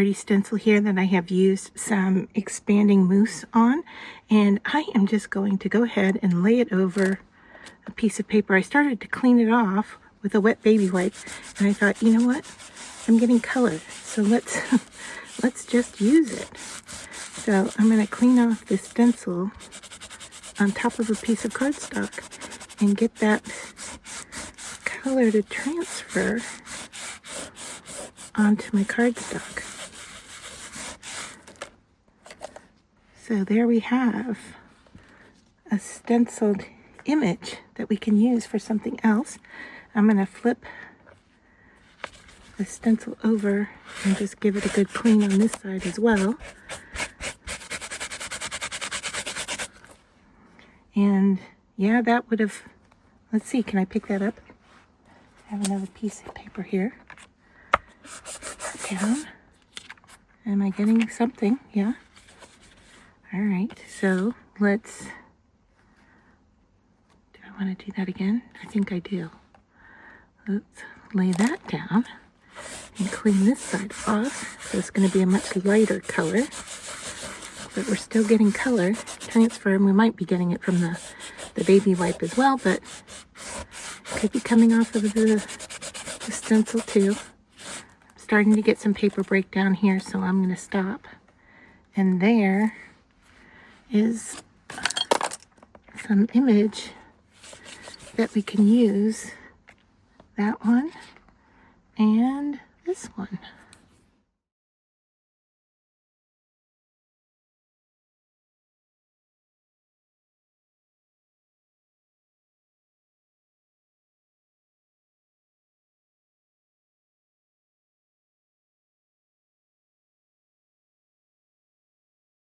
sturdy stencil here that I have used some expanding mousse on, and I am just going to go ahead and lay it over a piece of paper. I started to clean it off with a wet baby wipe, and I thought, you know what, I'm getting color, so let's let's just use it. So I'm going to clean off this stencil on top of a piece of cardstock and get that color to transfer onto my cardstock. So there we have a stenciled image that we can use for something else. I'm going to flip the stencil over and just give it a good clean on this side as well. And yeah, that would have, let's see, can I pick that up? I have another piece of paper here. Put that down. Am I getting something? Yeah. All right, so let's, do I want to do that again? I think I do. Let's lay that down and clean this side off. So it's going to be a much lighter color, but we're still getting color transfer, and we might be getting it from the baby wipe as well, but could be coming off of the stencil too. I'm starting to get some paper breakdown here, so I'm going to stop. And there is some image that we can use. That one and this one.